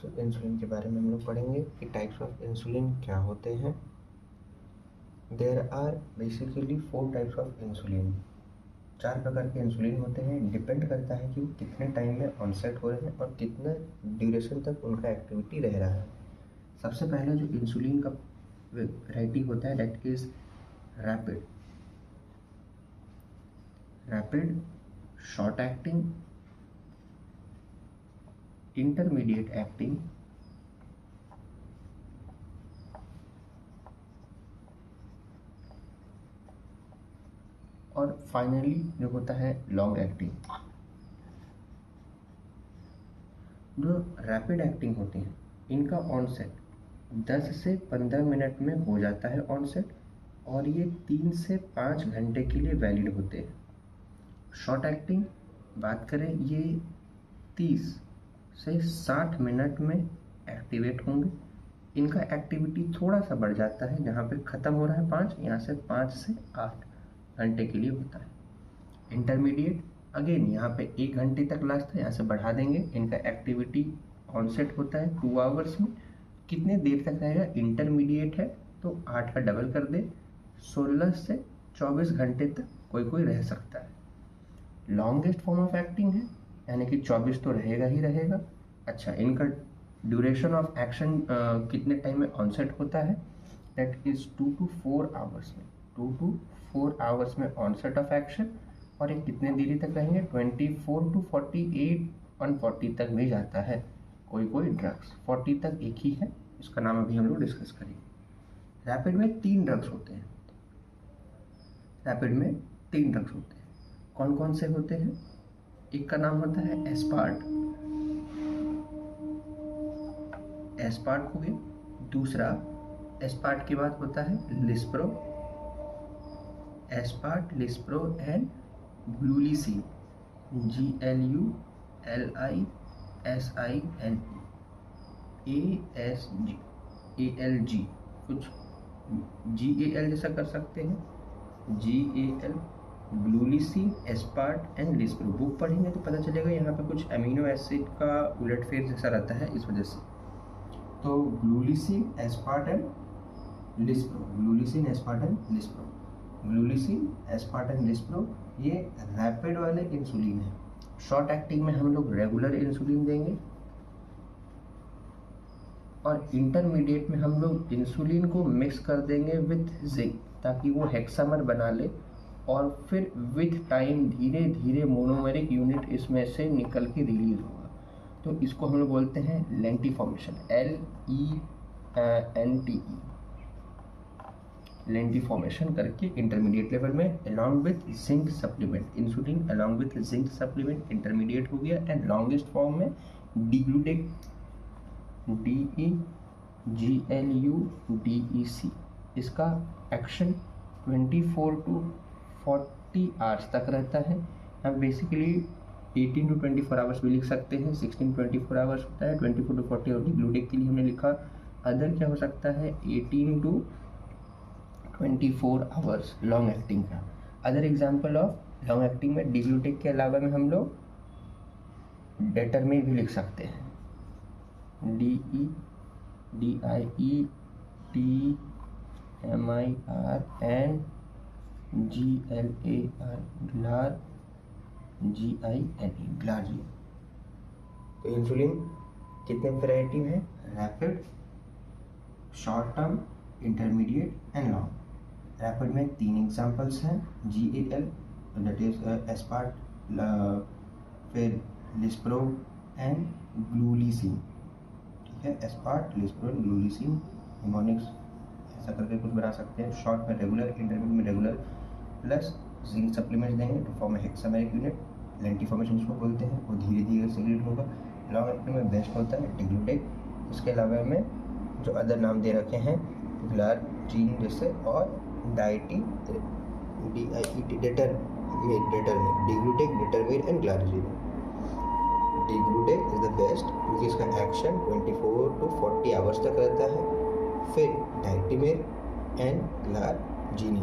Insulin के बारे में हम लोग पढ़ेंगे कि टाइप्स ऑफ इंसुलिन क्या होते हैं। There are basically 4 types of insulin. 4 प्रकार के इंसुलिन होते हैं। डिपेंड करता है कि वो कितने टाइम में ऑनसेट हो रहे हैं और कितना ड्यूरेशन तक उनका एक्टिविटी रह रहा है। सबसे पहले जो इंसुलिन का वैरायटी होता है that is rapid, short acting, intermediate acting और फाइनली जो होता है लॉन्ग एक्टिंग। जो रैपिड एक्टिंग होती हैं इनका ऑनसेट 10 से 15 मिनट में हो जाता है ऑनसेट और ये 3 से 5 घंटे के लिए वैलिड होते हैं। शॉर्ट एक्टिंग बात करें ये 30 से 60 मिनट में एक्टिवेट होंगे। इनका एक्टिविटी थोड़ा सा बढ़ जाता है, जहाँ पे ख़त्म हो रहा है 5, यहाँ से 5 से 8 घंटे के लिए होता है। इंटरमीडिएट अगेन यहाँ पे 1 घंटे तक लास्ट है, यहाँ से बढ़ा देंगे। इनका एक्टिविटी ऑनसेट होता है 2 आवर्स में। कितने देर तक रहेगा? इंटरमीडिएट है तो 8 का डबल कर दे, 16 से 24 घंटे तक कोई रह सकता है। लॉन्गेस्ट फॉर्म ऑफ एक्टिंग है, यानी कि 24 तो रहेगा ही रहेगा। अच्छा, इनका ड्यूरेशन ऑफ एक्शन कितने टाइम में ऑनसेट होता है? दैट इज 2 to 4 आवर्स में। 2 to 4 आवर्स में ऑनसेट ऑफ एक्शन। और ये कितने देरी तक रहेंगे? 24 to 48 140 तक भी जाता है कोई ड्रग्स। 40 तक एक ही है, इसका नाम अभी हम लोग डिस्कस करेंगे। रैपिड में 3 ड्रग्स होते हैं। कौन कौन से होते हैं? एक का नाम होता है एस्पार्ट हो गया। दूसरा एस्पार्ट के बाद होता है लिस्प्रो एंड ग्लूलिसिन, GLULISINE, कुछ GAL जैसा कर सकते हैं, GAL, glulisine, aspart and lispro. Book पढ़ेंगे तो पता चलेगा यहाँ पे कुछ अमीनो एसिड का उलटफेर जैसा रहता है, इस वजह से। तो ग्लूलिसिन, एस्पार्ट एंड लिस्प्रो ये रैपिड वाले इंसुलिन है। शॉर्ट एक्टिंग में हम लोग रेगुलर इंसुलिन देंगे और इंटरमीडिएट में हम लोग इंसुलिन को मिक्स कर देंगे विथ जिंक, ताकि वो हेक्सामर बना ले और फिर विथ टाइम धीरे धीरे मोनोमेरिक यूनिट इसमें से निकल के रिलीज होगा। तो इसको हम लोग बोलते हैं lenti formation, LENTE, lenti formation करके इंटरमीडिएट लेवल में along with zinc supplement, insulin along with zinc supplement intermediate हो गया। एंड लॉन्गेस्ट फॉर्म में डिग्लूटेक, DEGLUDEC, इसका एक्शन 24 to 40 आवर्स तक रहता है। अब बेसिकली 18 to 24 आवर्स भी लिख सकते हैं, 16 24 आवर्स होता है, 24 to 40 और डिग्लूटेक के लिए हमने लिखा। अदर क्या हो सकता है? 18 to 24 आवर्स लॉन्ग एक्टिंग का। Other example of long acting में डिग्लूटेक के अलावा में हम लोग डेटरमिर भी लिख सकते हैं, DIETMIR एंड GLAR GINE। तो इंसुलिन कितने वैरायटी में? Rapid, short term, intermediate and long. Rapid में 3 एग्जांपल्स हैं, GAL दैट इज एस्पार्ट, फिर लिस्प्रो एंड ग्लूलिसिन। ठीक है, aspart, lispro and glulisine, mnemonics ऐसा करके कुछ बना सकते हैं। शॉर्ट में रेगुलर, इंटरमीडिएट में रेगुलर प्लस जिंक सप्लीमेंट्स देंगे to form hexameric unit, lente formation इसको बोलते हैं। वो धीरे धीरे सिगरेट होगा। लॉन्ग एक्टिंग में बेस्ट होता है डिग्लूटेक। उसके अलावा में जो अदर नाम दे रखे हैं ग्लार्जीन जैसे और DIET, detemir, degludec, detemir and glargine. Degludec is the best क्योंकि इसका एक्शन 24 to 40 आवर्स तक रहता है। फिर डाइटिमिर एंड ग्लार्जीन।